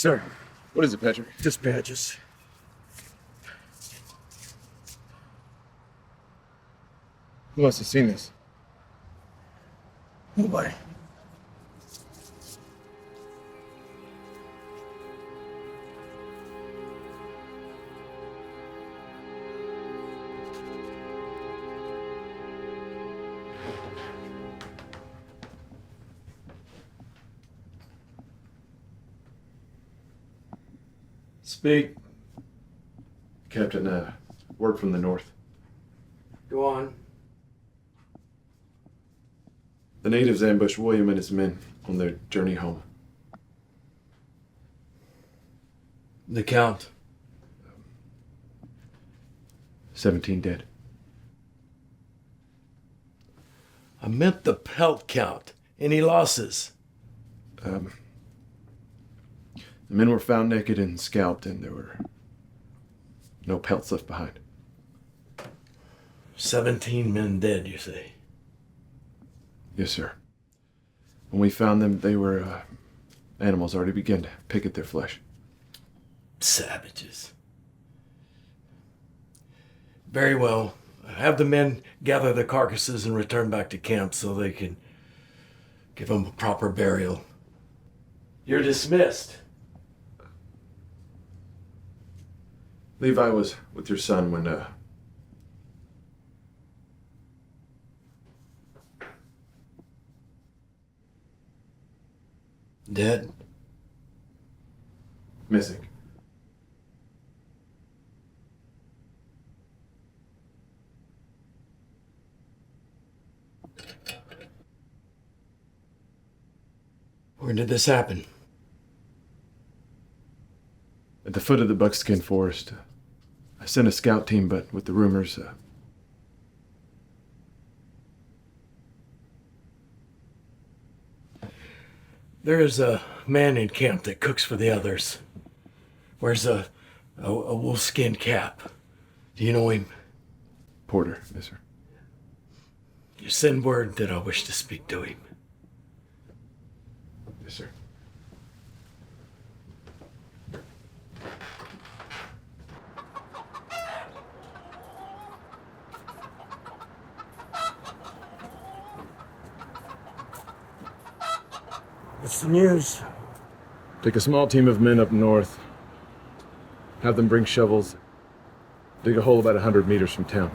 Sir, What is it, Patrick? dispatches. Who must have seen this? Nobody. Speak. Captain, word from the north. Go on. The natives ambushed William and his men on their journey home. The count. 17 dead. I meant the pelt count. Any losses? The men were found naked and scalped, and there were no pelts left behind. 17 men dead, you say? Yes, sir. When we found them, they were animals already began to pick at their flesh. Savages. Very well. Have the men gather the carcasses and return back to camp so they can give them a proper burial. You're dismissed. Levi was with your son when, Dead? missing. Where did this happen? At the foot of the Buckskin forest. I sent a scout team, but with the rumors, There is a man in camp that cooks for the others. Wears a wolfskin cap. Do you know him? Porter, yes, sir. You send word that I wish to speak to him. Yes, sir. What's the news? Take a small team of men up north. Have them bring shovels. Dig a hole about 100 meters from town.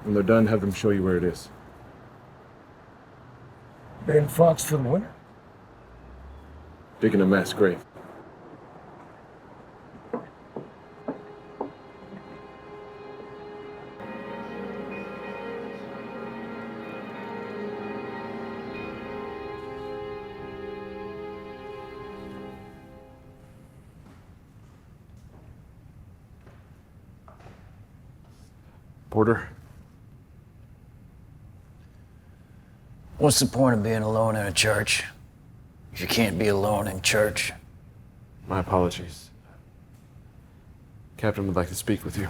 When they're done, have them show you where it is. Bearing Fox for the winter? Digging a mass grave. Porter? What's the point of being alone in a church if you can't be alone in church? My apologies. Captain would like to speak with you.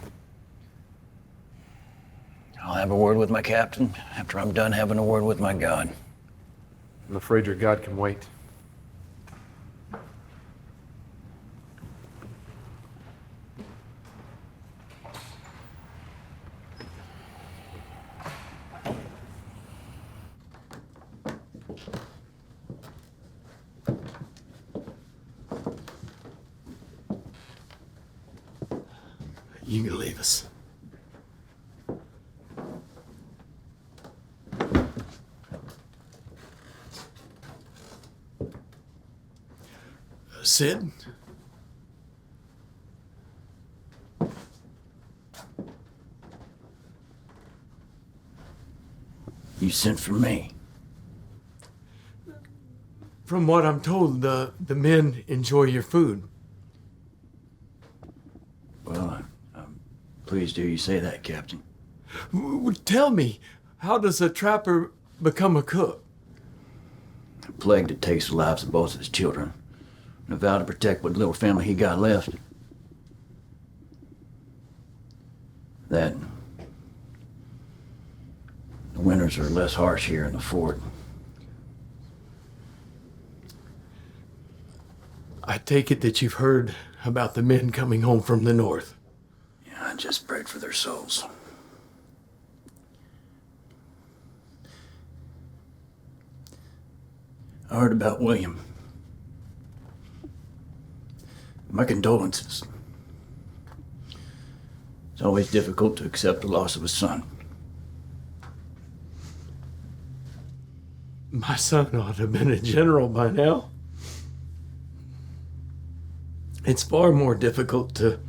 I'll have a word with my captain after I'm done having a word with my God. I'm afraid your God can wait. You can leave us. Sid? You sent for me. From what I'm told, the men enjoy your food. Well, I'm pleased to hear you say that, Captain. Tell me, how does a trapper become a cook? A plague that takes the lives of both of his children. And a vow to protect what little family he got left. That the winters are less harsh here in the fort. I take it that you've heard about the men coming home from the north. Yeah, I just prayed for their souls. I heard about William. My condolences. It's always difficult to accept the loss of a son. My son ought to have been a general by now. It's far more difficult to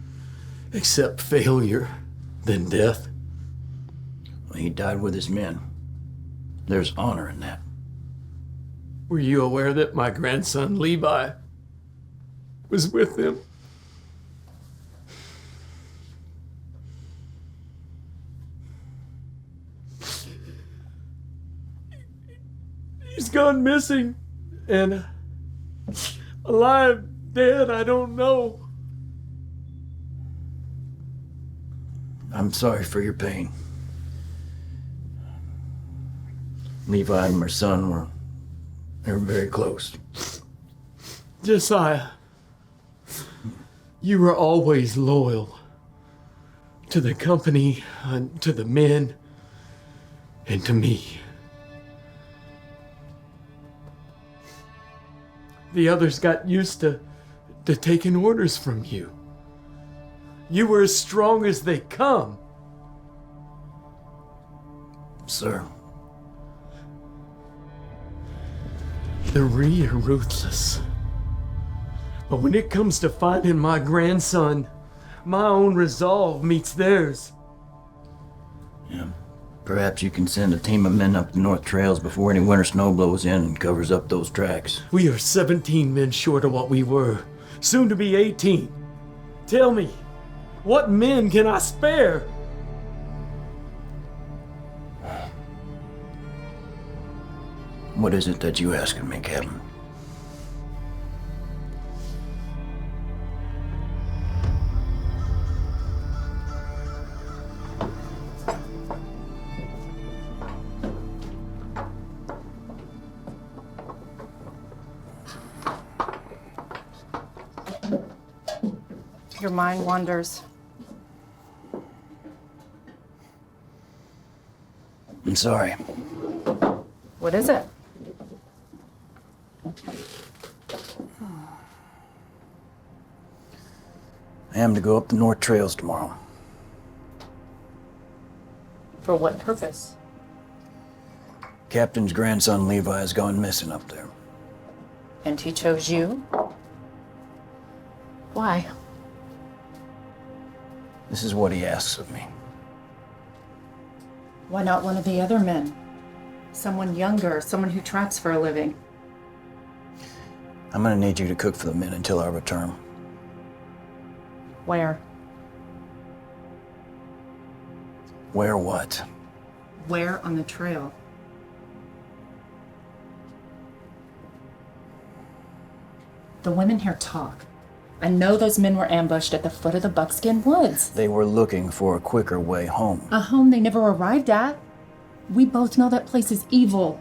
accept failure than death. Well, he died with his men. There's honor in that. Were you aware that my grandson Levi was with them? He's gone missing, and alive, dead, I don't know. I'm sorry for your pain. Levi and my son they were very close. Josiah, you were always loyal to the company, and to the men, and to me. The others got used to taking orders from you. You were as strong as they come. Sir. The Ree are ruthless. But when it comes to finding my grandson, my own resolve meets theirs. Yeah. Perhaps you can send a team of men up the north trails before any winter snow blows in and covers up those tracks. We are 17 men short of what we were, soon to be 18. Tell me, what men can I spare? What is it that you asking me, Captain? Your mind wanders. I'm sorry. What is it? I am to go up the north trails tomorrow. For what purpose? Captain's grandson Levi has gone missing up there. And he chose you? Why? This is what he asks of me. Why not one of the other men? Someone younger, someone who tracks for a living. I'm gonna need you to cook for the men until I return. Where? Where what? Where on the trail? The women here talk. I know those men were ambushed at the foot of the Buckskin woods. They were looking for a quicker way home. A home they never arrived at. We both know that place is evil.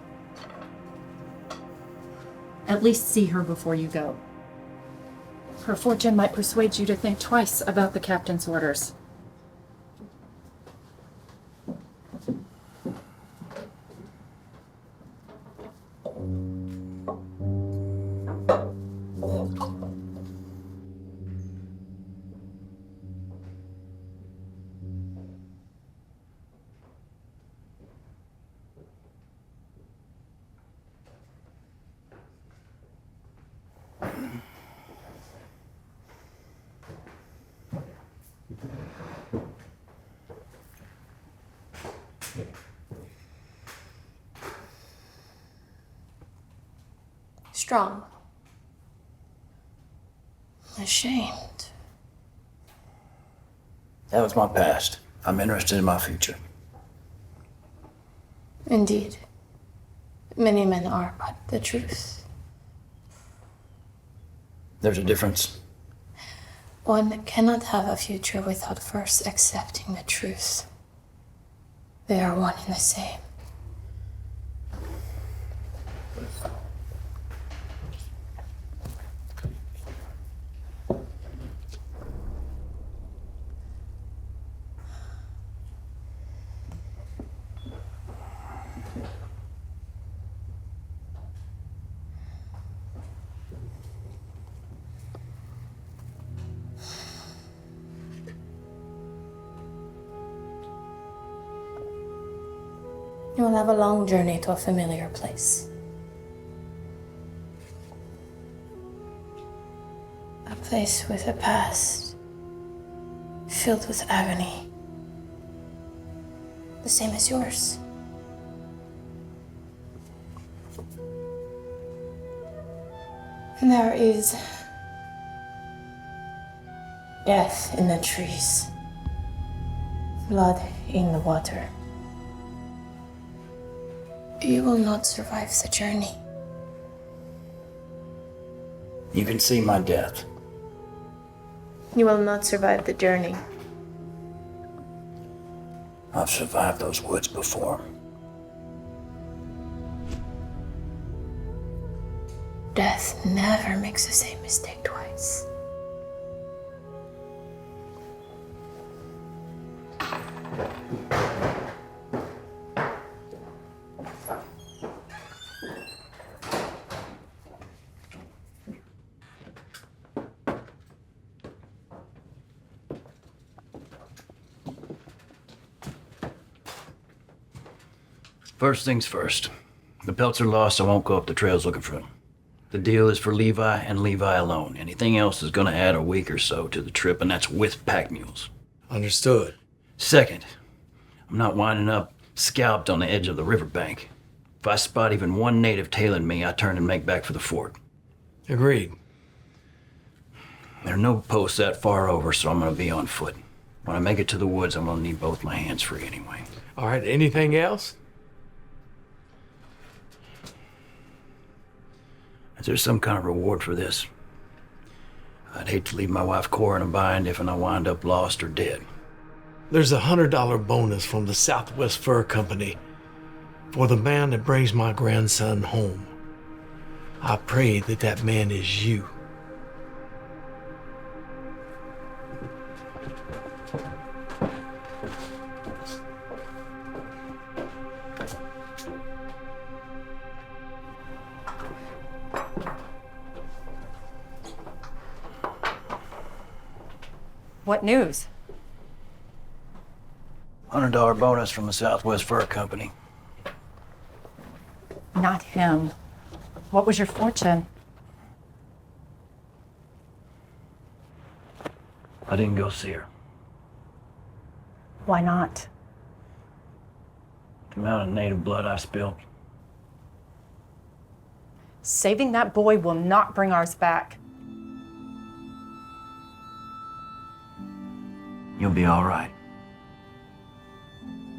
At least see her before you go. Her fortune might persuade you to think twice about the captain's orders. Strong. Ashamed. That was my past. I'm interested in my future. Indeed. Many men are, but the truth. There's a difference. One cannot have a future without first accepting the truth. They are one and the same. You will have a long journey to a familiar place. A place with a past filled with agony. The same as yours. There is death in the trees, blood in the water. You will not survive the journey. You can see my death. You will not survive the journey. I've survived those woods before. Death never makes the same mistake twice. First things first. The pelts are lost, I won't go up the trails looking for them. The deal is for Levi and Levi alone. Anything else is gonna add a week or so to the trip, and that's with pack mules. Understood. Second, I'm not winding up scalped on the edge of the riverbank. If I spot even one native tailing me, I turn and make back for the fort. Agreed. There are no posts that far over, so I'm gonna be on foot. When I make it to the woods, I'm gonna need both my hands free anyway. All right, anything else? Is there some kind of reward for this? I'd hate to leave my wife Cora in a bind if I wind up lost or dead. There's a $100 bonus from the Southwest Fur Company for the man that brings my grandson home. I pray that that man is you. What news? $100 bonus from the Southwest Fur Company. Not him. What was your fortune? I didn't go see her. Why not? The amount of native blood I spilled. Saving that boy will not bring ours back. You'll be all right.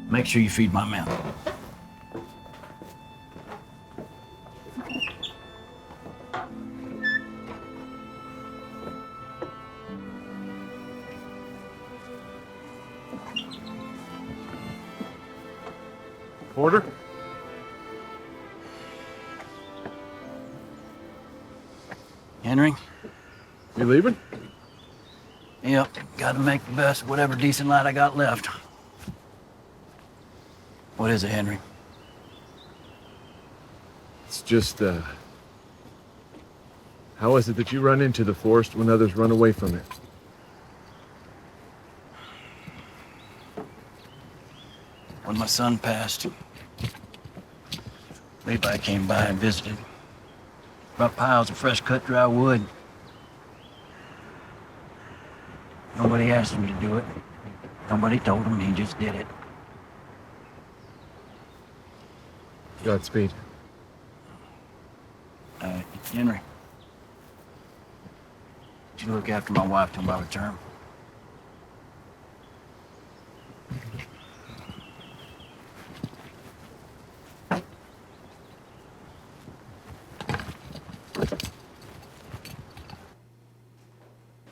Make sure you feed my men. Porter? Henry? You leaving? Yep, gotta make the best of whatever decent light I got left. What is it, Henry? It's just, how is it that you run into the forest when others run away from it? When my son passed, Levi came by and visited. Brought piles of fresh cut dry wood. Nobody asked him to do it. Nobody told him, he just did it. Godspeed. Henry, would you look after my wife till my return?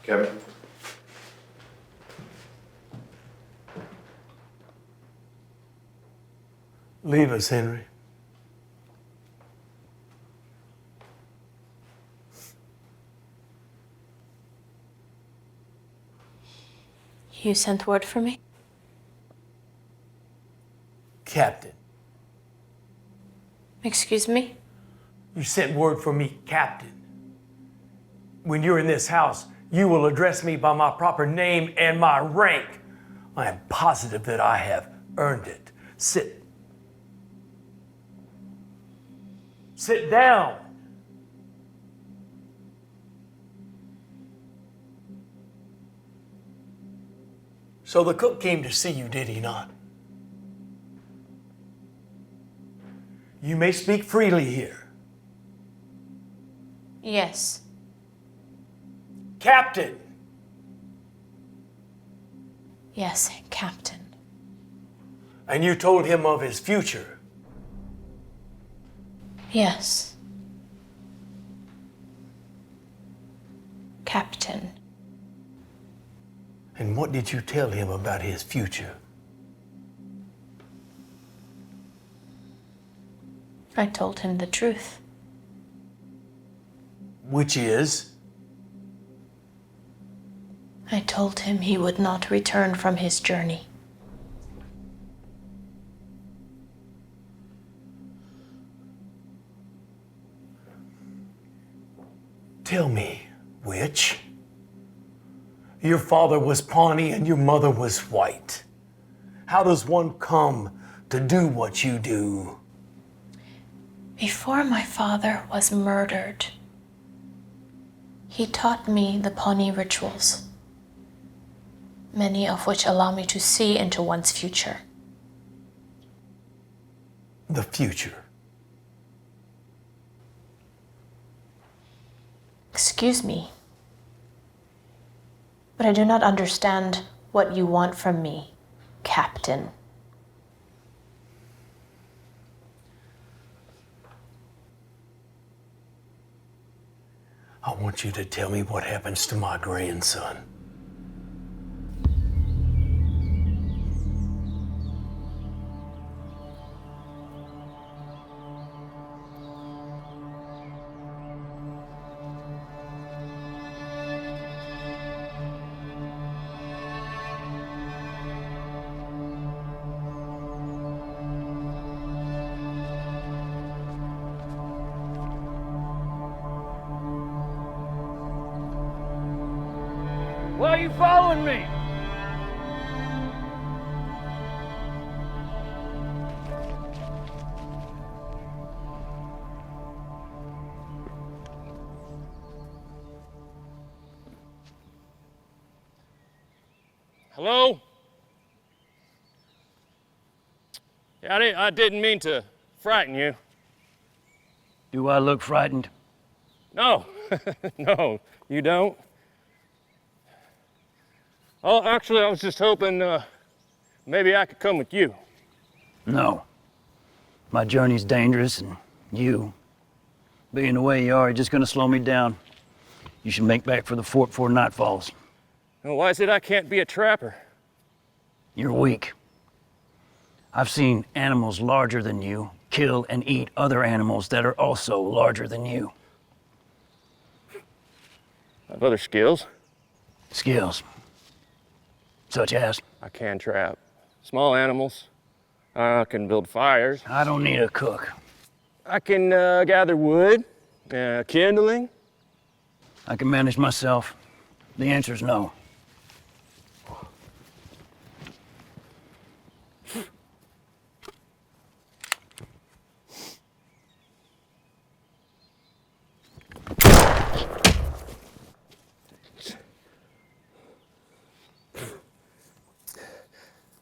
Kevin? Leave us, Henry. You sent word for me? Captain. Excuse me? You sent word for me, Captain. When you're in this house, you will address me by my proper name and my rank. I am positive that I have earned it. Sit. Sit down. So the cook came to see you, did he not? You may speak freely here. Yes. Captain! Yes, Captain. And you told him of his future. Yes. Captain. And what did you tell him about his future? I told him the truth. Which is? I told him he would not return from his journey. Tell me, which? Your father was Pawnee and your mother was white. How does one come to do what you do? Before my father was murdered, he taught me the Pawnee rituals, many of which allow me to see into one's future. The future. Excuse me, but I do not understand what you want from me, Captain. I want you to tell me what happens to my grandson. Why are you following me? Hello? Yeah, I didn't mean to frighten you. Do I look frightened? No, no, you don't. Oh, actually, I was just hoping maybe I could come with you. No. My journey's dangerous, and you, being the way you are just gonna slow me down. You should make back for the fort before night falls. Well, why is it I can't be a trapper? You're weak. I've seen animals larger than you kill and eat other animals that are also larger than you. I have other skills. Skills. Such as? I can trap small animals. I can build fires. I don't need a cook. I can gather wood, kindling. I can manage myself. The answer's no.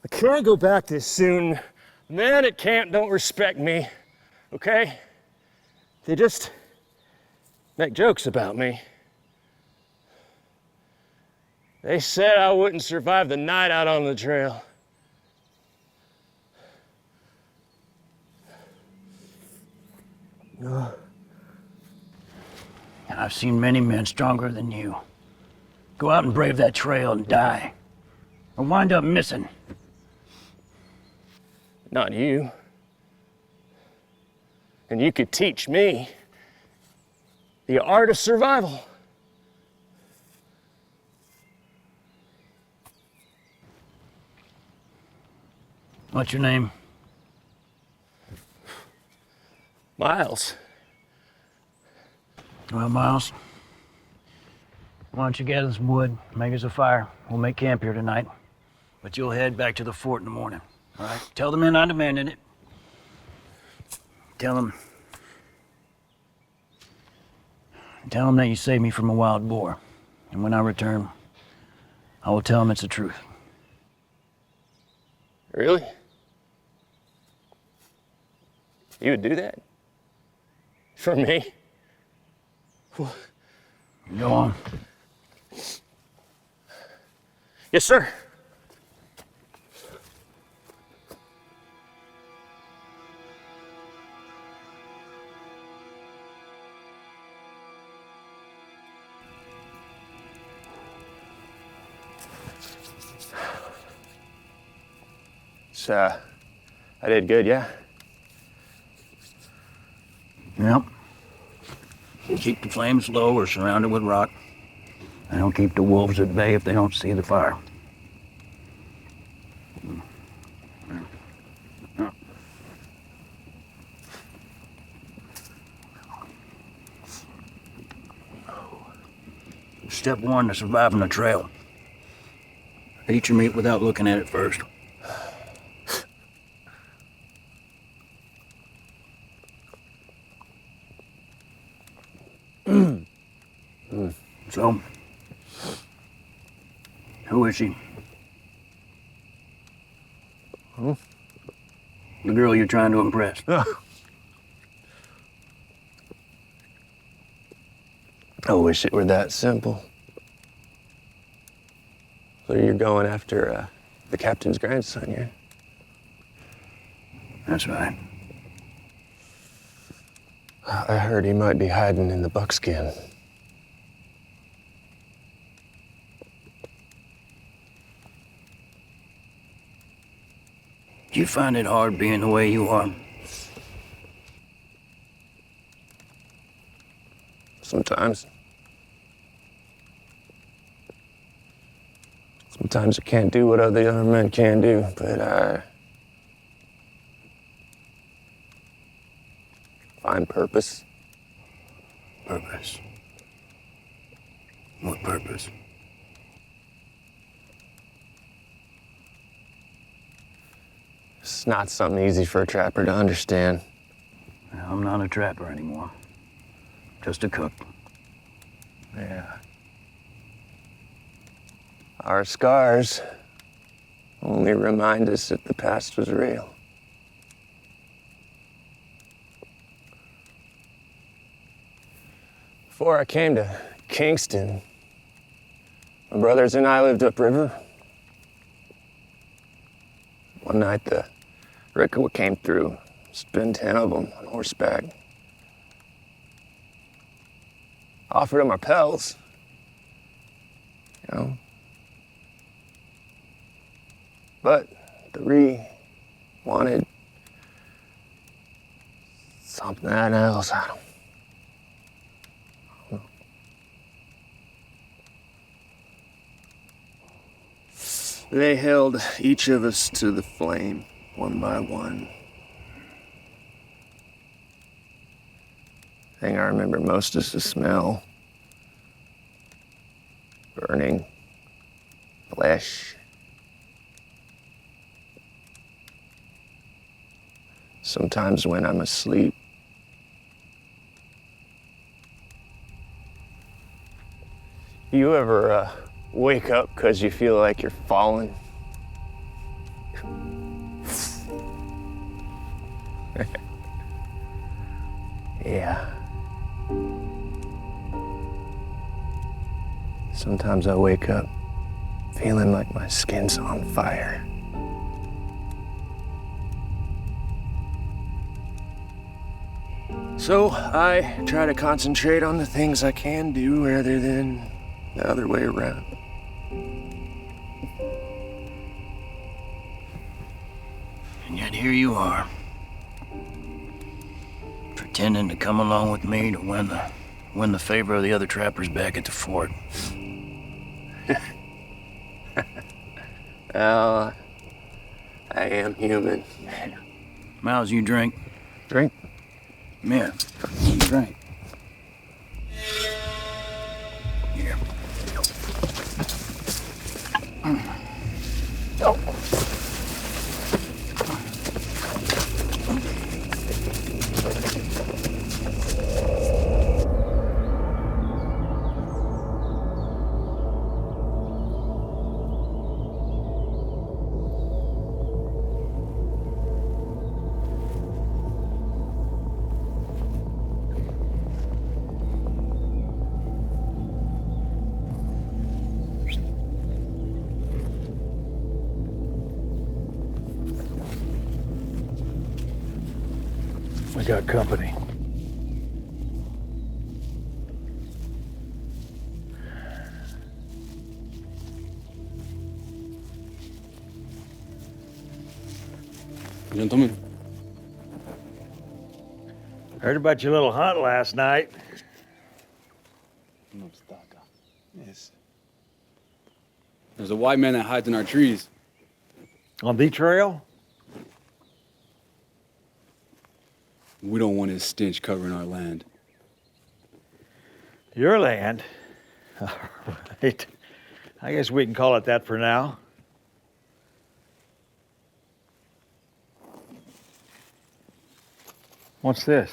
I can't go back this soon. Men at camp don't respect me, okay? They just make jokes about me. They said I wouldn't survive the night out on the trail. I've seen many men stronger than you go out and brave that trail and die, or wind up missing. Not you. And you could teach me the art of survival. What's your name? Miles. Well, Miles, why don't you gather some wood, make us a fire. We'll make camp here tonight. But you'll head back to the fort in the morning, all right? Tell the men I demanded it. Tell them Tell him that you saved me from a wild boar. And when I return, I will tell him it's the truth. Really? You would do that? For me? Go on. Yes, sir. So, I did good, yeah? Yep. Keep the flames low or surrounded with rock. And don't keep the wolves at bay if they don't see the fire. Step one to surviving the trail. Eat your meat without looking at it first. So, who is she? Huh? The girl you're trying to impress. I wish it were that simple. So you're going after the captain's grandson, yeah? That's right. I heard he might be hiding in the Buckskin. Do you find it hard being the way you are? Sometimes. Sometimes I can't do what other men can do, but I find purpose. Purpose. What purpose? It's not something easy for a trapper to understand. I'm not a trapper anymore. Just a cook. Yeah. Our scars only remind us that the past was real. Before I came to Kingston, my brothers and I lived upriver. One night, the Recruitment came through. There's been 10 of them on horseback. Offered them our pelts. You know. But the wanted something else. I don't know. They held each of us to the flame, one by one. The thing I remember most is the smell. Burning flesh. Sometimes when I'm asleep, you ever wake up because you feel like you're falling? Yeah. Sometimes I wake up feeling like my skin's on fire. So I try to concentrate on the things I can do rather than the other way around. And yet here you are, pretending to come along with me to win the favor of the other trappers back at the fort. Well, I am human. Miles, you drink? Drink? Yeah, drink. Here. got company. Gentlemen. Heard about your little hunt last night. Yes. There's a white man that hides in our trees. On the trail? We don't want his stench covering our land. Your land? All right. I guess we can call it that for now. What's this?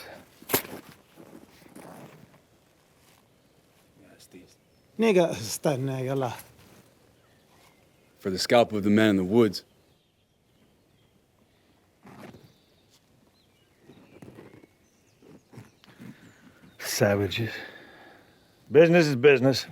Yes, these. Nigga, استنى يلا. For the scalp of the man in the woods. Savages. Business is business.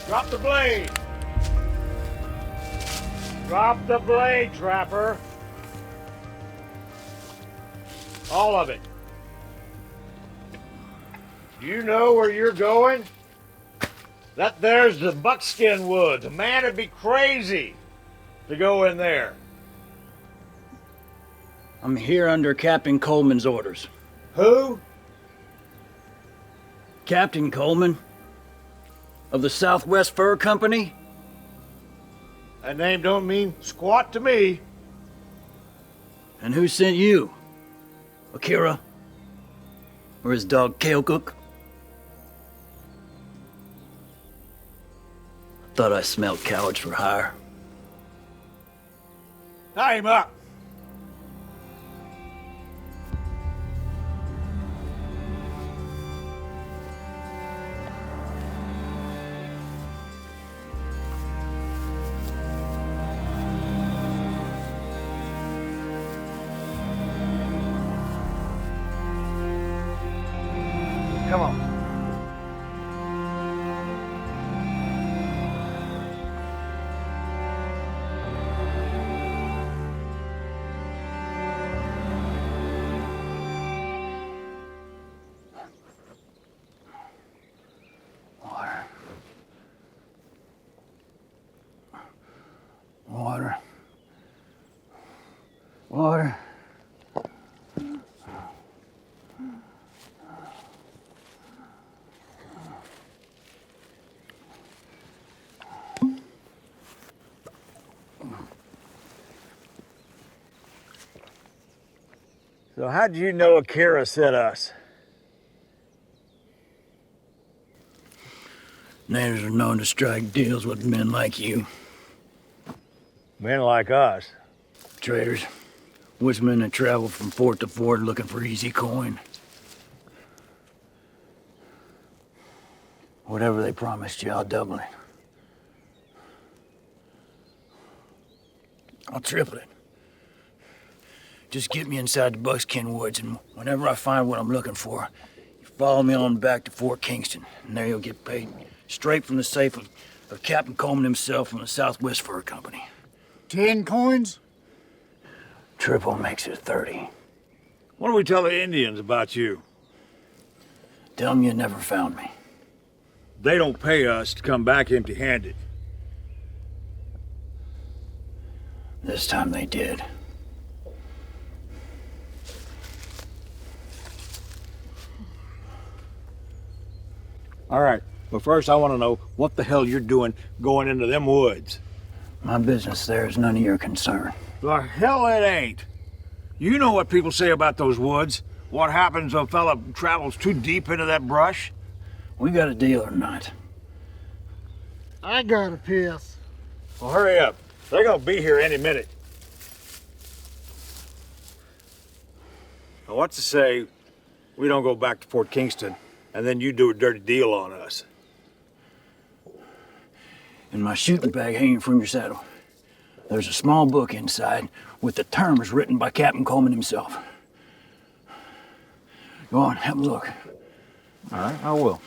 Drop the blade! Drop the blade, trapper! All of it. Do you know where you're going? That there's the Buckskin woods. A man would be crazy to go in there. I'm here under Captain Coleman's orders. Who? Captain Coleman? Of the Southwest Fur Company? That name don't mean squat to me. And who sent you? Akira? Or his dog Kalecook? Thought I smelled cowards for hire. Tie him up. Come on. Water. Water. So how'd you know Akira sent us? Natives are known to strike deals with men like you. Men like us. Traitors. Woodsmen that travel from fort to fort looking for easy coin. Whatever they promised you, I'll double it. I'll triple it. Just get me inside the Buckskin woods, and whenever I find what I'm looking for, you follow me on back to Fort Kingston, and there you'll get paid straight from the safe of Captain Coleman himself from the Southwest Fur Company. 10 coins? Triple makes it 30. What do we tell the Indians about you? Tell them you never found me. They don't pay us to come back empty-handed. This time they did. All right, but first I want to know what the hell you're doing going into them woods. My business there is none of your concern. The hell it ain't. You know what people say about those woods. What happens if a fella travels too deep into that brush? We got a deal or not? I got a piss. Well, hurry up. They're gonna be here any minute. Now, what's to say we don't go back to Fort Kingston and then you do a dirty deal on us? In my shooting bag hanging from your saddle, there's a small book inside with the terms written by Captain Coleman himself. Go on, have a look. All right, I will.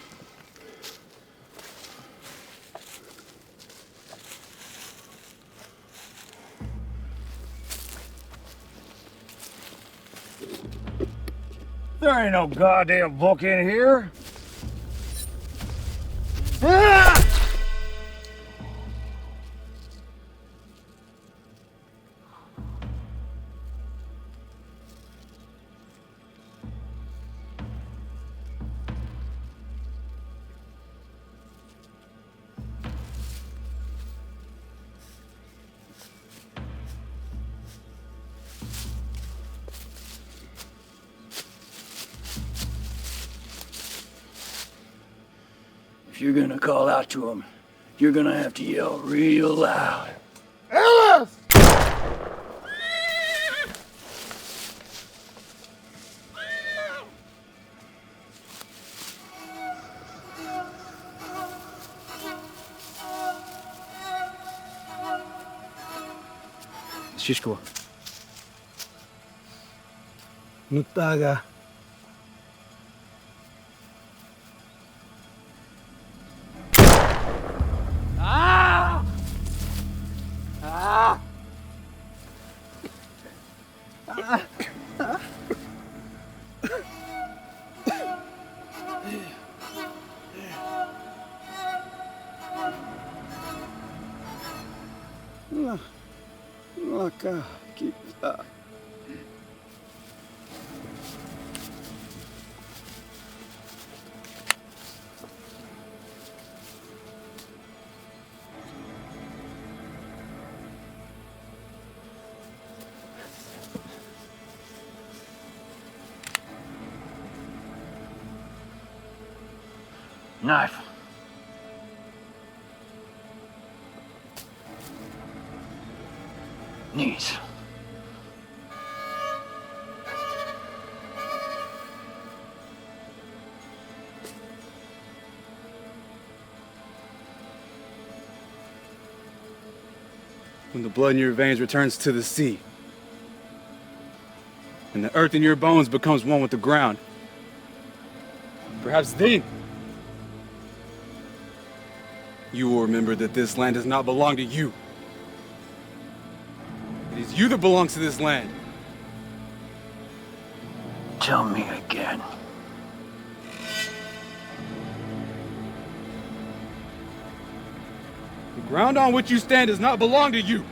There ain't no goddamn book in here. Ah! If you're gonna call out to him, you're gonna have to yell real loud. Ellis! Shishko. Nutaga. Laka kita. Knife. Knees. When the blood in your veins returns to the sea, and the earth in your bones becomes one with the ground, perhaps then you will remember that this land does not belong to you. It is you that belongs to this land. Tell me again. The ground on which you stand does not belong to you.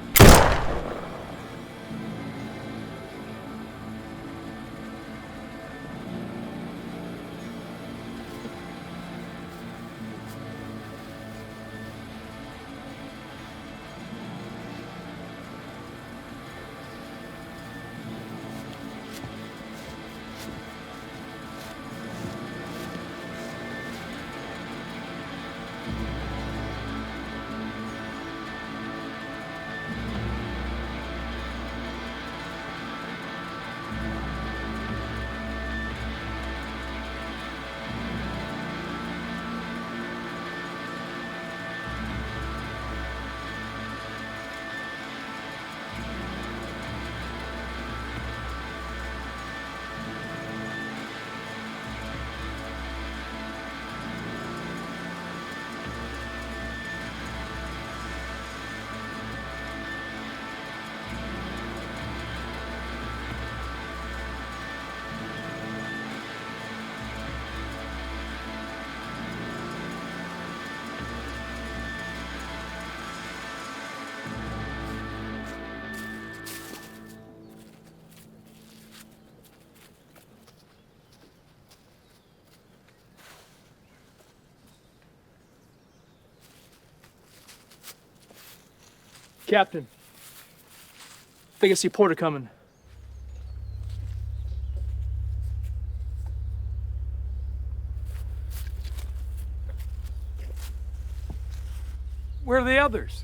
Captain, I think I see Porter coming. Where are the others?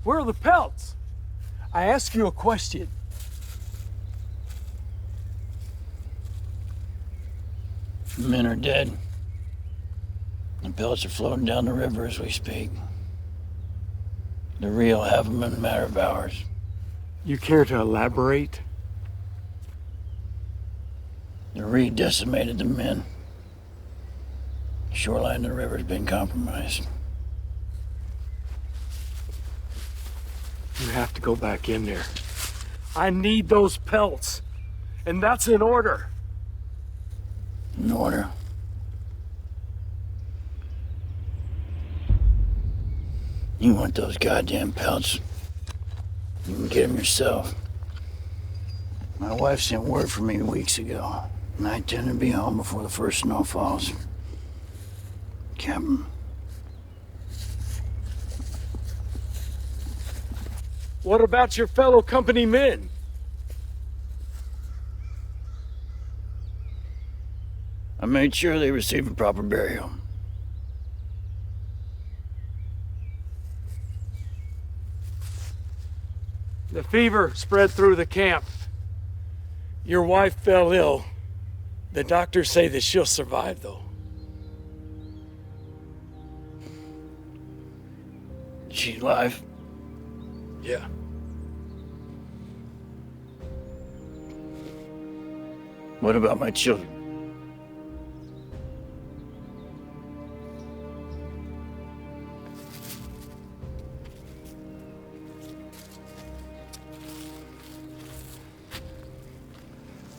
Where are the pelts? I ask you a question. The men are dead. The pelts are floating down the river as we speak. The real have them in a matter of hours. You care to elaborate? The Reed decimated the men. The shoreline of the river's been compromised. You have to go back in there. I need those pelts. And that's in order. In order. You want those goddamn pelts? You can get them yourself. My wife sent word for me weeks ago, and I intend to be home before the first snow falls. Captain. What about your fellow company men? I made sure they received a proper burial. The fever spread through the camp. Your wife fell ill. The doctors say that she'll survive, though. She's alive. Yeah. What about my children?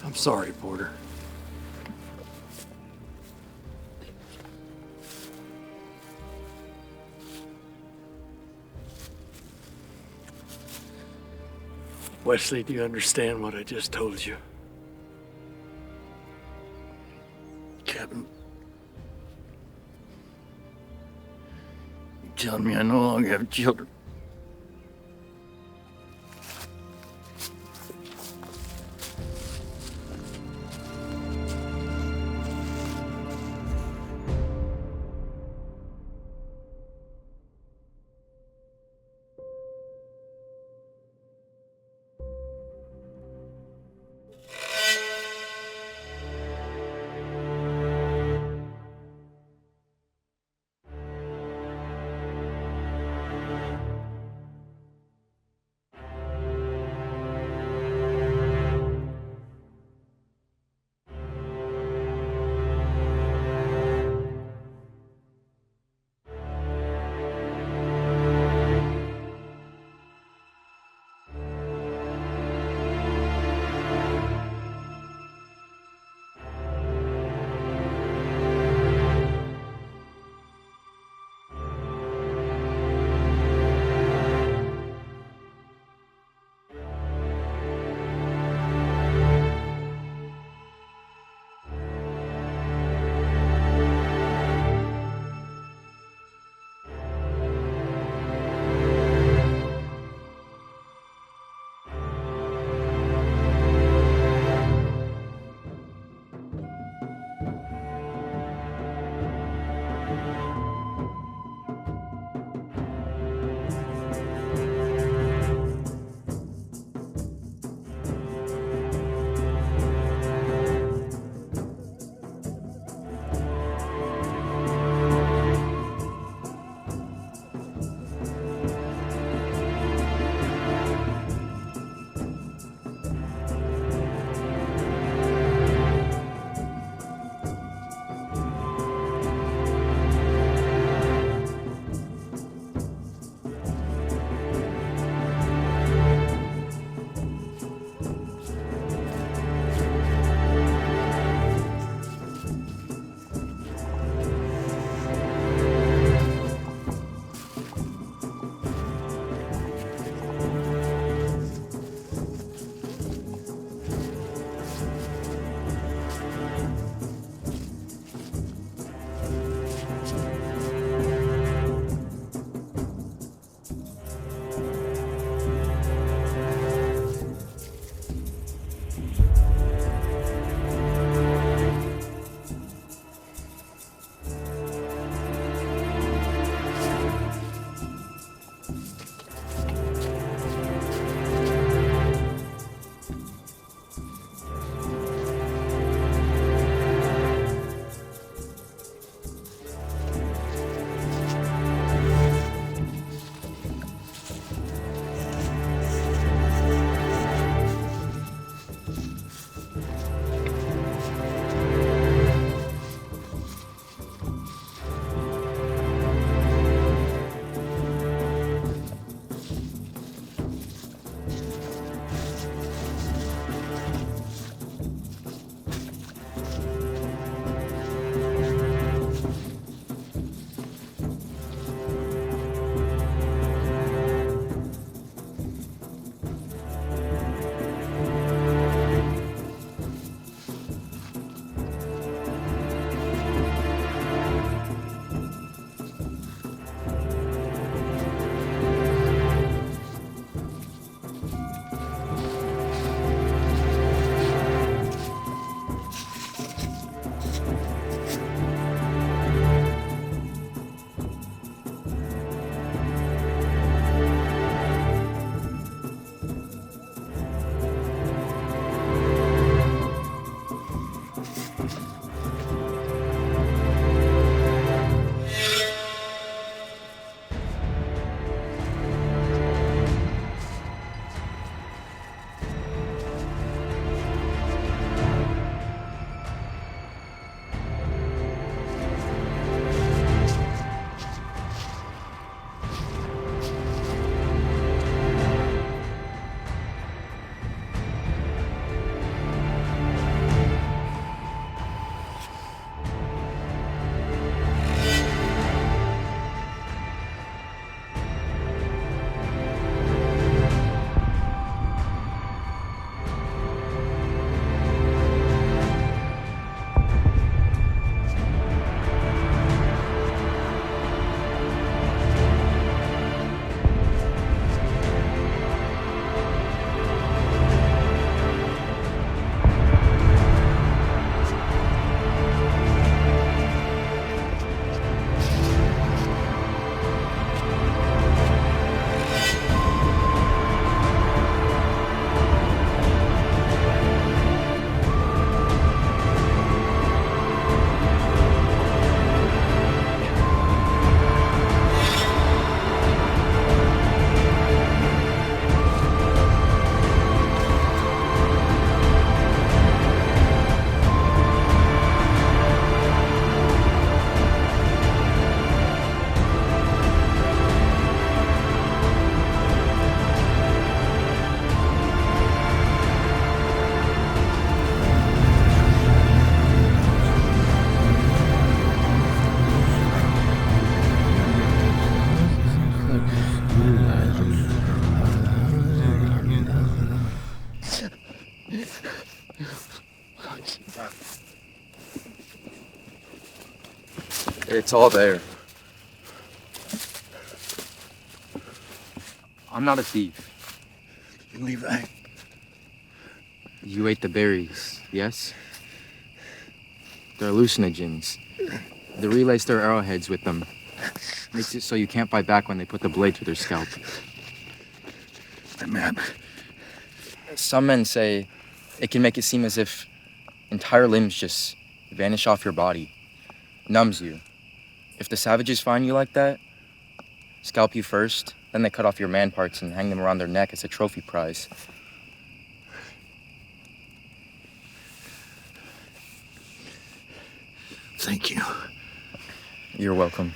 I'm sorry, Porter. Wesley, do you understand what I just told you? Captain. You're telling me I no longer have children? It's all there. I'm not a thief. Levi. You ate the berries, yes? They're hallucinogens. They relace their arrowheads with them. Makes it so you can't fight back when they put the blade to their scalp. The map. Some men say it can make it seem as if entire limbs just vanish off your body. Numbs you. If the savages find you like that, scalp you first, then they cut off your man parts and hang them around their neck as a trophy prize. Thank you. You're welcome.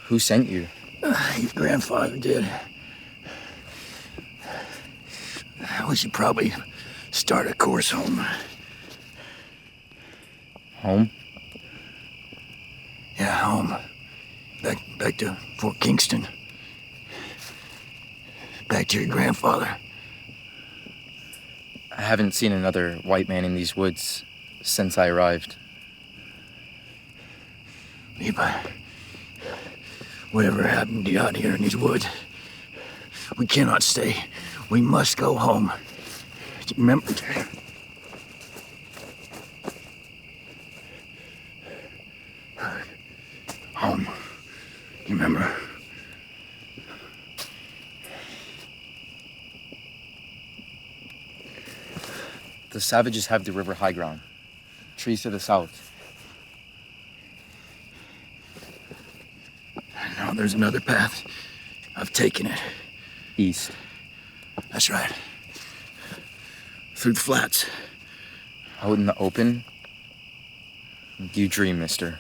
Who sent you? Your grandfather did. We should probably start a course home. Home? Yeah, home. Back to Fort Kingston. Back to your grandfather. I haven't seen another white man in these woods since I arrived. Levi, whatever happened to you out here in these woods? We cannot stay. We must go home. Remember? Home. You remember? The savages have the river high ground. Trees to the south. Now there's another path. I've taken it. East. That's right. Through the flats. Out in the open? You dream, mister.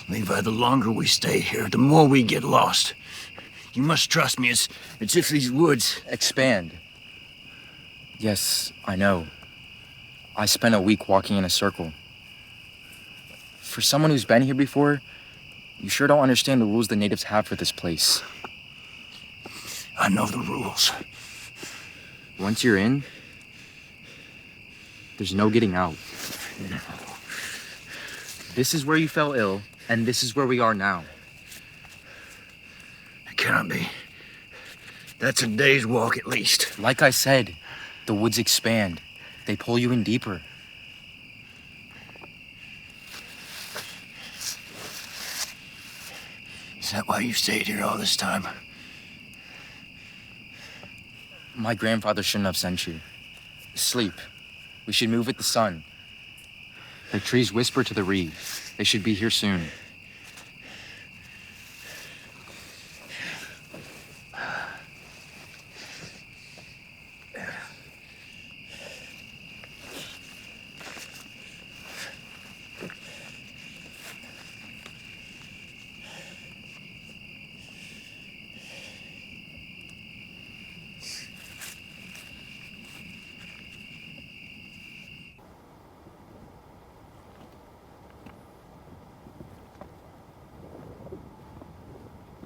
Levi, the longer we stay here, the more we get lost. You must trust me. It's if these woods... Expand. Yes, I know. I spent a week walking in a circle. For someone who's been here before, you sure don't understand the rules the natives have for this place. I know the rules. Once you're in, there's no getting out. This is where you fell ill, and this is where we are now. It cannot be. That's a day's walk at least. Like I said, the woods expand. They pull you in deeper. Is that why you stayed here all this time? My grandfather shouldn't have sent you. Sleep. We should move with the sun. The trees whisper to the reeds. They should be here soon.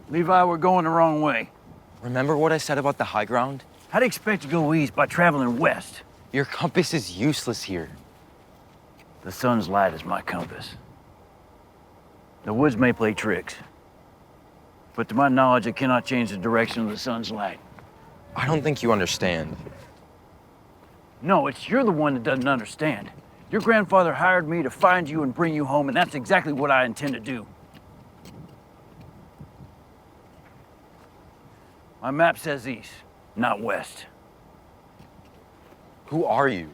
Levi, we're going the wrong way. Remember what I said about the high ground? How do you expect to go east by traveling west? Your compass is useless here. The sun's light is my compass. The woods may play tricks, but to my knowledge, it cannot change the direction of the sun's light. I don't think you understand. No, it's you're the one that doesn't understand. Your grandfather hired me to find you and bring you home, and that's exactly what I intend to do. My map says east, not west. Who are you?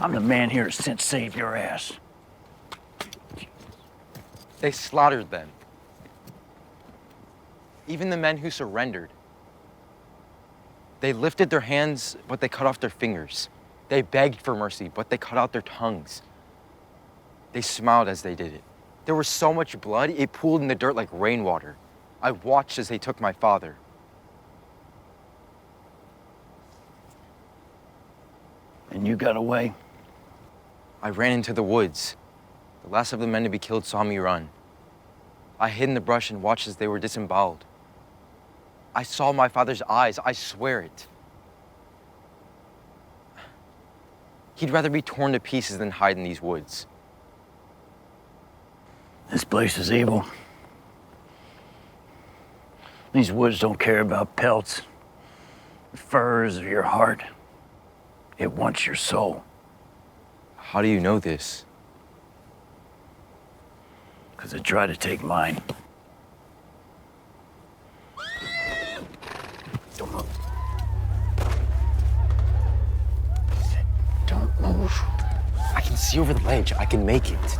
I'm the man here sent save your ass. They slaughtered them. Even the men who surrendered. They lifted their hands, but they cut off their fingers. They begged for mercy, but they cut out their tongues. They smiled as they did it. There was so much blood, it pooled in the dirt like rainwater. I watched as they took my father. And you got away? I ran into the woods. The last of the men to be killed saw me run. I hid in the brush and watched as they were disemboweled. I saw my father's eyes, I swear it. He'd rather be torn to pieces than hide in these woods. This place is evil. These woods don't care about pelts, furs, or your heart. It wants your soul. How do you know this? Because it tried to take mine. Don't move. Don't move. I can see over the ledge. I can make it.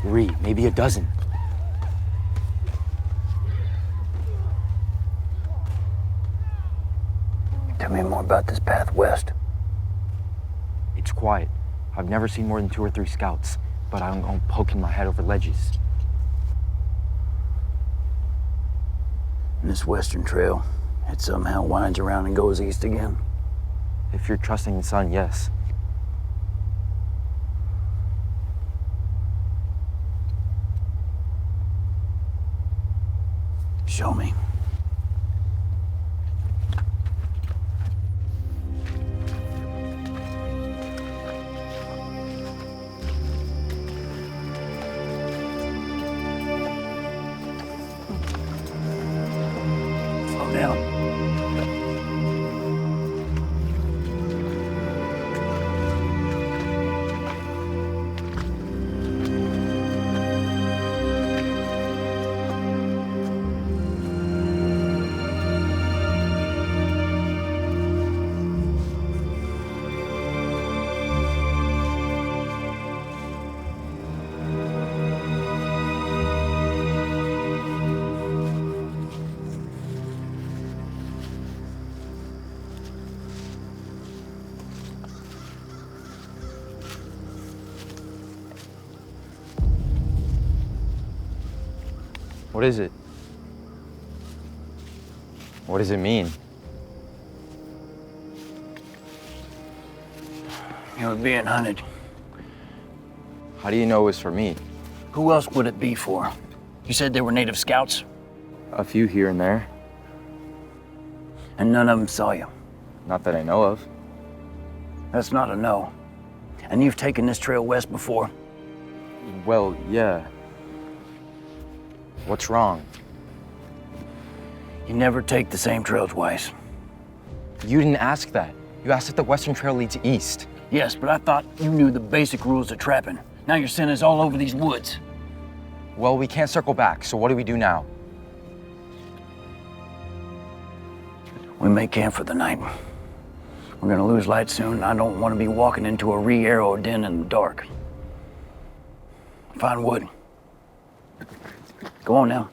Three, maybe a dozen. Tell me more about this path west. It's quiet. I've never seen more than 2 or 3 scouts, but I'm going poking my head over ledges. And this western trail, it somehow winds around and goes east again. If you're trusting the sun, yes. Show me. Slow down. What is it? What does it mean? You were being hunted. How do you know it was for me? Who else would it be for? You said they were native scouts? A few here and there. And none of them saw you? Not that I know of. That's not a no. And you've taken this trail west before? Well, yeah. What's wrong? You never take the same trail twice. You didn't ask that. You asked if the Western Trail leads east. Yes, but I thought you knew the basic rules of trapping. Now your scent is all over these woods. Well, we can't circle back, so what do we do now? We make camp for the night. We're gonna lose light soon, and I don't want to be walking into a re-arrow den in the dark. Find wood. Go on now.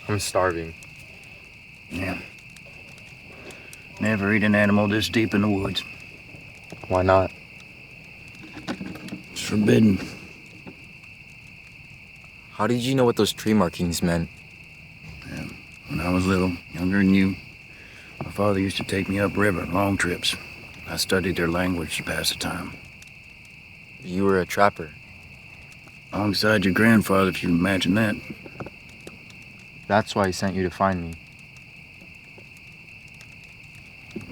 I'm starving. Yeah. Never eat an animal this deep in the woods. Why not? It's forbidden. How did you know what those tree markings meant? Yeah. When I was little, younger than you, my father used to take me upriver, long trips. I studied their language to pass the time. You were a trapper. Alongside your grandfather, if you can imagine that. That's why he sent you to find me.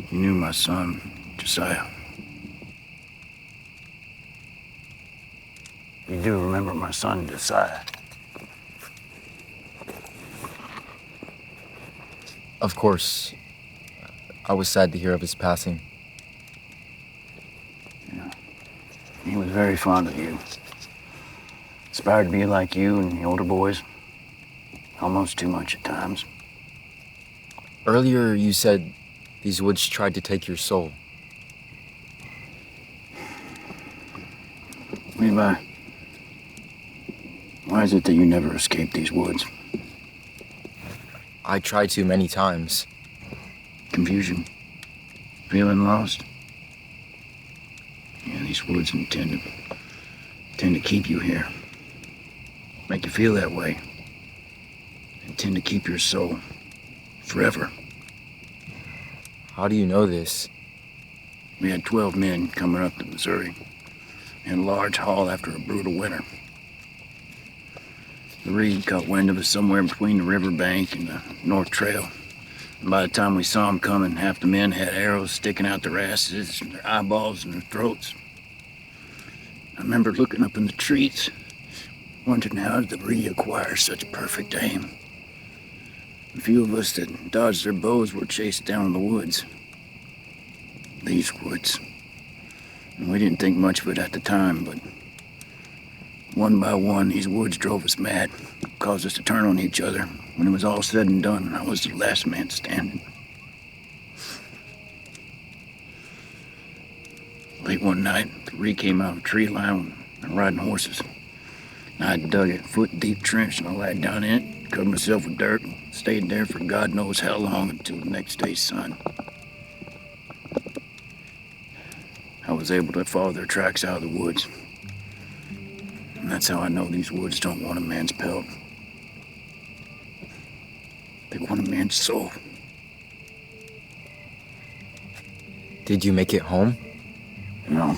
You knew my son, Josiah. You do remember my son, Josiah. Of course. I was sad to hear of his passing. Yeah. He was very fond of you. Aspired to be like you and the older boys. Almost too much at times. Earlier, you said these woods tried to take your soul. Levi, why is it that you never escaped these woods? I tried to many times. Confusion? Feeling lost? Yeah, these woods tend to keep you here. make you feel that way. They tend to keep your soul forever. How do you know this? We had 12 men coming up to Missouri in a large haul after a brutal winter. The Reed caught wind of us somewhere between the riverbank and the North Trail. And by the time we saw them coming, half the men had arrows sticking out their asses, and their eyeballs, and their throats. I remember looking up in the trees, wondering how did the Reed acquire such perfect aim. A few of us that dodged their bows were chased down in the woods. These woods. And we didn't think much of it at the time, but one by one, these woods drove us mad, caused us to turn on each other. When it was all said and done, I was the last man standing. Late one night, the Reed came out of a tree line and riding horses. I dug a foot-deep trench and I laid down in it, covered myself with dirt, and stayed there for God knows how long until the next day's sun. I was able to follow their tracks out of the woods. And that's how I know these woods don't want a man's pelt. They want a man's soul. Did you make it home? No.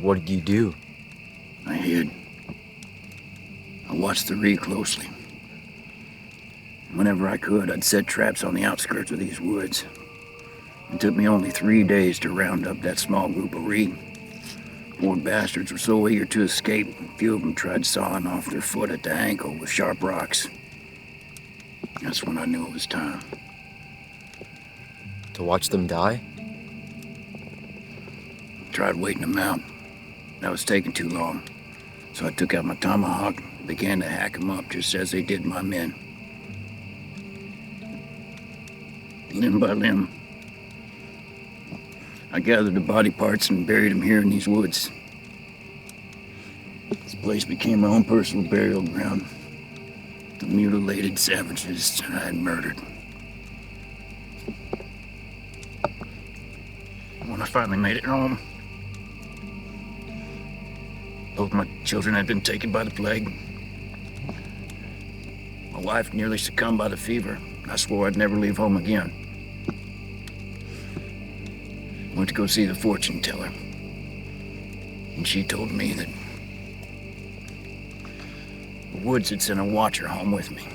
What did you do? I hid. I watched the Reed closely. Whenever I could, I'd set traps on the outskirts of these woods. It took me only 3 days to round up that small group of Reed. Poor bastards were so eager to escape, a few of them tried sawing off their foot at the ankle with sharp rocks. That's when I knew it was time. To watch them die? Tried waiting them out. That was taking too long. So I took out my tomahawk and began to hack them up just as they did my men. Limb by limb, I gathered the body parts and buried them here in these woods. This place became my own personal burial ground. The mutilated savages I had murdered. When I finally made it home, both my children had been taken by the plague. My wife nearly succumbed by the fever. I swore I'd never leave home again. Went to go see the fortune teller. And she told me that the woods had sent a watcher home with me.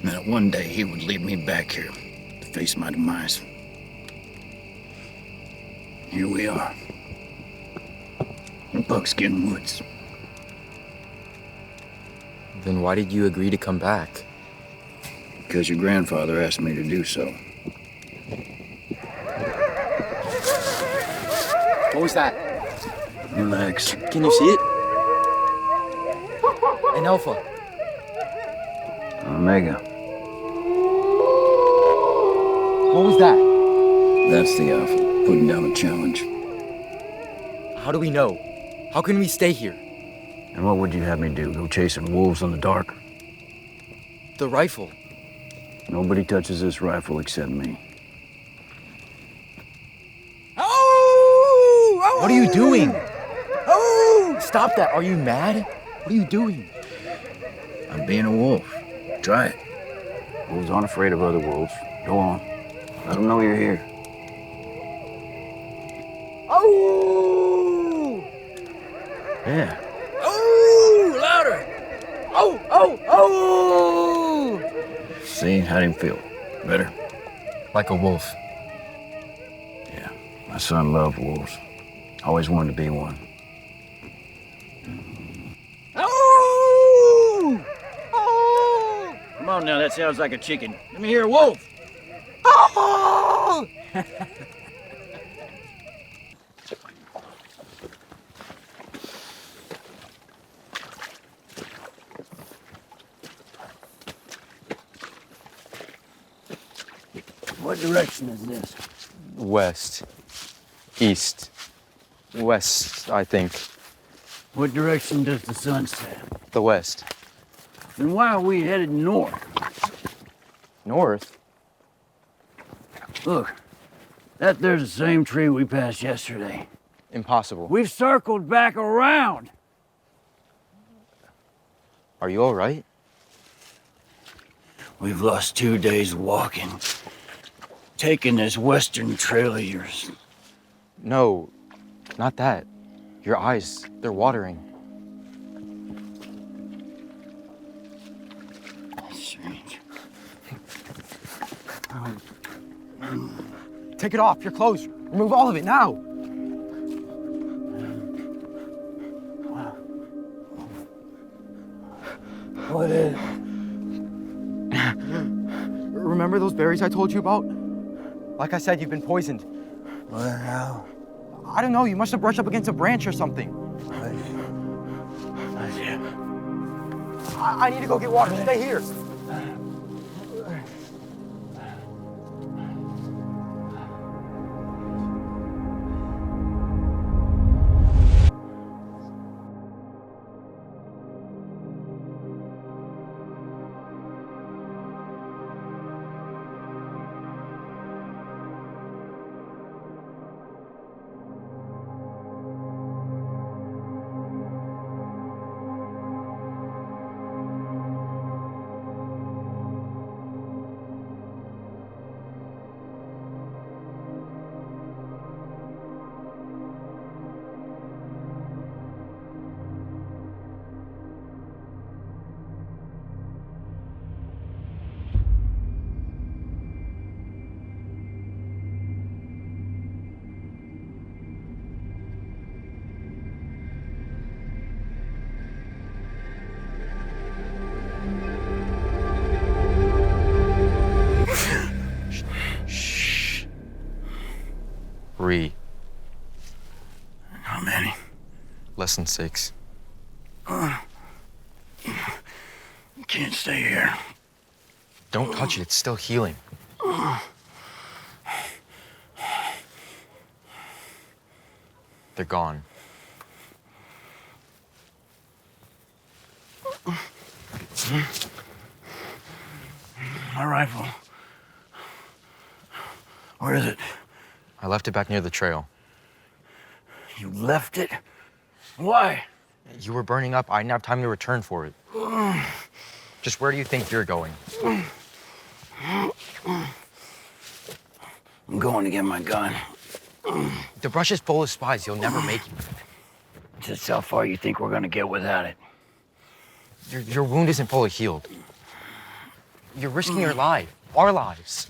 And that one day he would lead me back here to face my demise. Here we are. In Buckskin Woods. Then why did you agree to come back? Because your grandfather asked me to do so. What was that? Relax. Can you see it? An alpha. Omega. What was that? That's the alpha, putting down a challenge. How do we know? How can we stay here? And what would you have me do? Go chasing wolves in the dark? The rifle. Nobody touches this rifle except me. What are you doing? Oh! Stop that. Are you mad? What are you doing? I'm being a wolf. Try it. Wolves aren't afraid of other wolves. Go on. Let them know you're here. Oh! Yeah. Oh! Louder! Oh! Oh! Oh! See? How do you feel? Better? Like a wolf. Yeah. My son loved wolves. Always wanted to be one. Oh! Oh! Come on now, that sounds like a chicken. Let me hear a wolf. Oh! What direction is this? West. East. West, I think. What direction does the sun set? The west. Then why are we headed north? North? Look, there's the same tree we passed yesterday. Impossible. We've circled back around. Are you all right? We've lost 2 days walking. Taking this western trail of yours. No, not that. Your eyes, they're watering. That's strange. Take it off, your clothes. Remove all of it now. What is? Remember those berries I told you about? Like I said, you've been poisoned. What now? I don't know, you must have brushed up against a branch or something. I need to go get water. Stay here. How many? Less than 6. You can't stay here. Don't touch it, it's still healing. They're gone. My rifle. Where is it? I left it back near the trail. You left it? Why? You were burning up. I didn't have time to return for it. Just where do you think you're going? I'm going to get my gun. The brush is full of spies. You'll never make it. Just how far you think we're gonna get without it? Your wound isn't fully healed. You're risking your life, our lives.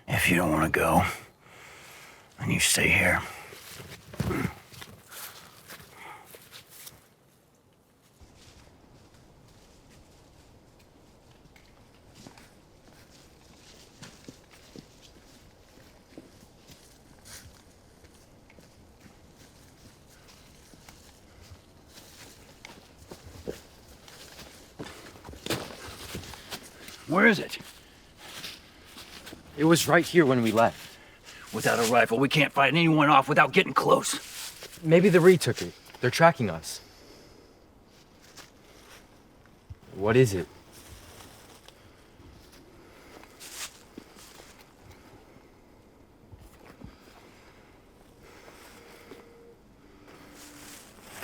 If you don't want to go, then you stay here. Where is it? It was right here when we left. Without a rifle, we can't fight anyone off without getting close. Maybe the Reed took it. They're tracking us. What is it?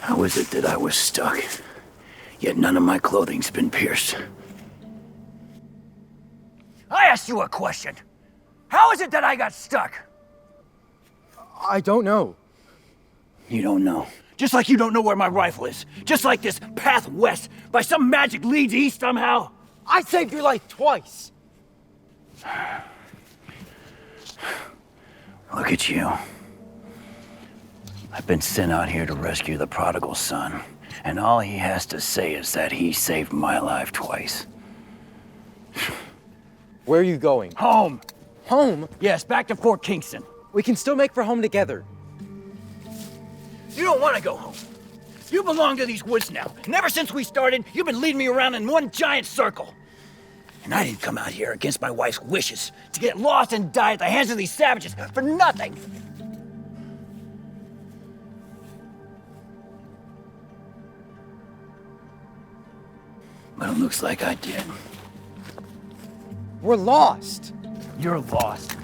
How is it that I was stuck, yet none of my clothing's been pierced? I asked you a question. How is it that I got stuck? I don't know. You don't know. Just like you don't know where my rifle is. Just like this path west by some magic leads east somehow. I saved your life twice. Look at you. I've been sent out here to rescue the prodigal son, and all he has to say is that he saved my life twice. Where are you going? Home. Home? Yes, back to Fort Kingston. We can still make for home together. You don't want to go home. You belong to these woods now. And ever since we started, you've been leading me around in one giant circle. And I didn't come out here against my wife's wishes to get lost and die at the hands of these savages for nothing. But it looks like I did. We're lost. You're lost.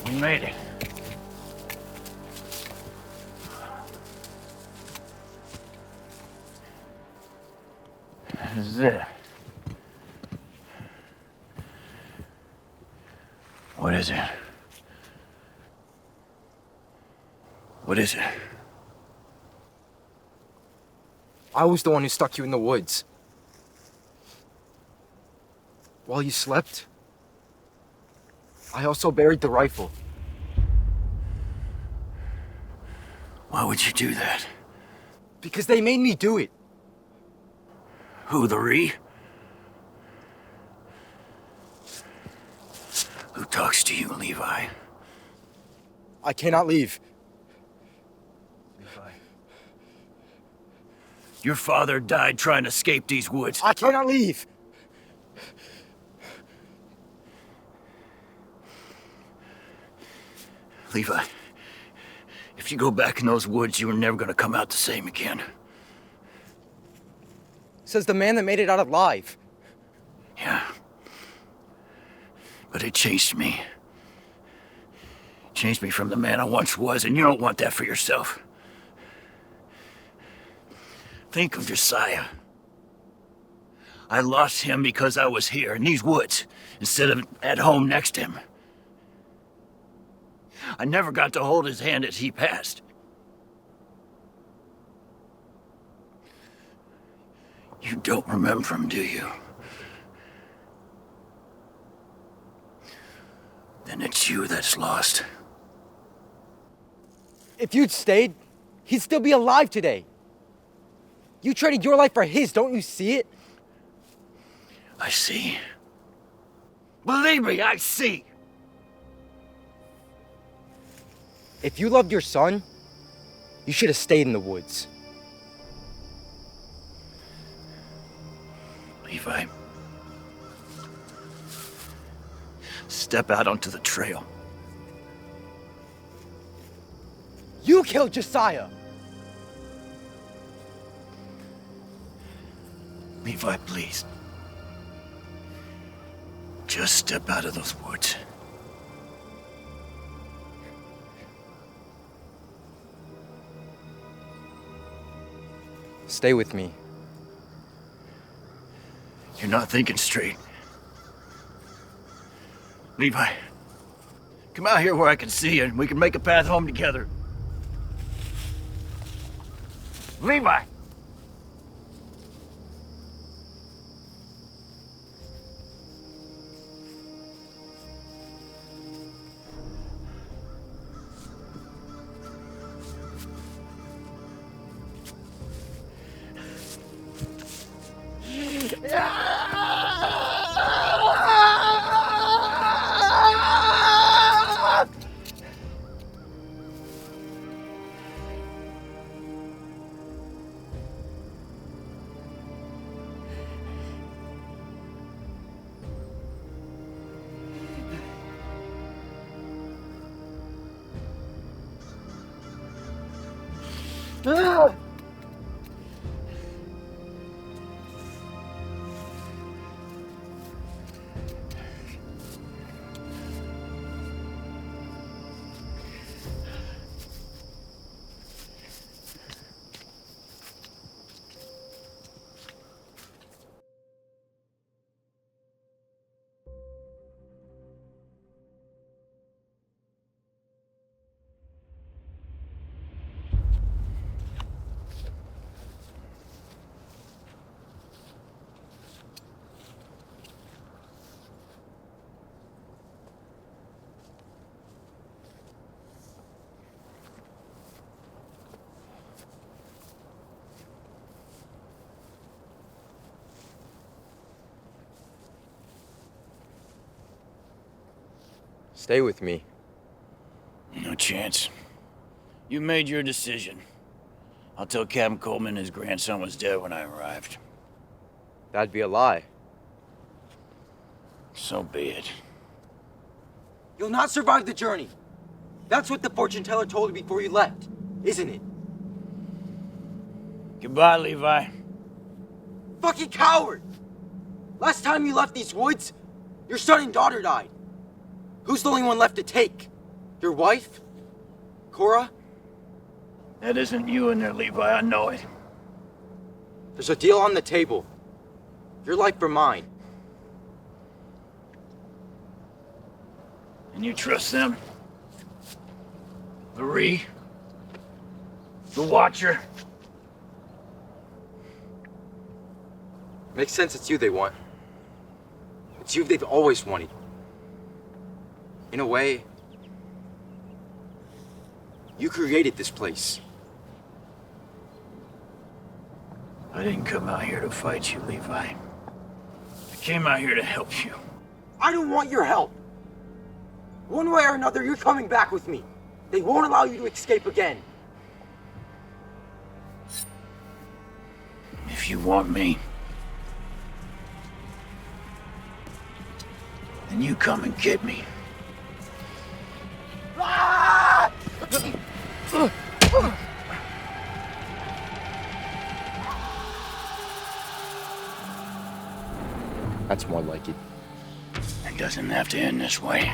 We made it. This is it. What is it? What is it? I was the one who stuck you in the woods. While you slept, I also buried the rifle. Why would you do that? Because they made me do it. Who, the Ree? Who talks to you, Levi? I cannot leave. Levi. Your father died trying to escape these woods. I cannot leave. Levi, if you go back in those woods, you are never gonna come out the same again. Says the man that made it out alive. Yeah. But it changed me. Changed me from the man I once was, and you don't want that for yourself. Think of Josiah. I lost him because I was here in these woods, instead of at home next to him. I never got to hold his hand as he passed. You don't remember him, do you? Then it's you that's lost. If you'd stayed, he'd still be alive today. You traded your life for his, don't you see it? I see. Believe me, I see. If you loved your son, you should have stayed in the woods. Levi. Step out onto the trail. You killed Josiah! Levi, please. Just step out of those woods. Stay with me. You're not thinking straight. Levi, come out here where I can see you and we can make a path home together. Levi! Stay with me. No chance. You made your decision. I'll tell Captain Coleman his grandson was dead when I arrived. That'd be a lie. So be it. You'll not survive the journey. That's what the fortune teller told you before you left, isn't it? Goodbye, Levi. Fucking coward! Last time you left these woods, your son and daughter died. Who's the only one left to take? Your wife? Cora? That isn't you in there, Levi. I know it. There's a deal on the table. Your life for mine. And you trust them? The Watcher? Makes sense it's you they want. It's you they've always wanted. In a way, you created this place. I didn't come out here to fight you, Levi. I came out here to help you. I don't want your help. One way or another, you're coming back with me. They won't allow you to escape again. If you want me, then you come and get me. That's more like it. It doesn't have to end this way.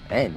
And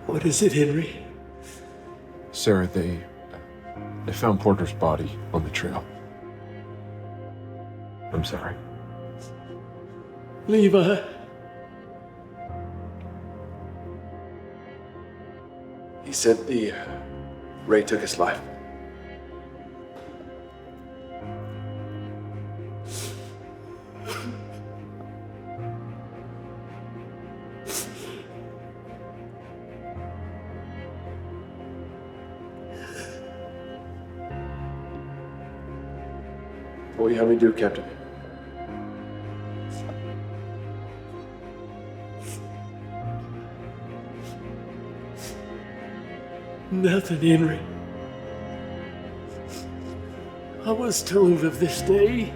What is it, Henry? Sarah, they found Porter's body on the trail. I'm sorry. Levi. He said the Ray took his life. What will you have me do, Captain? Nothing, Henry. I was told of this day.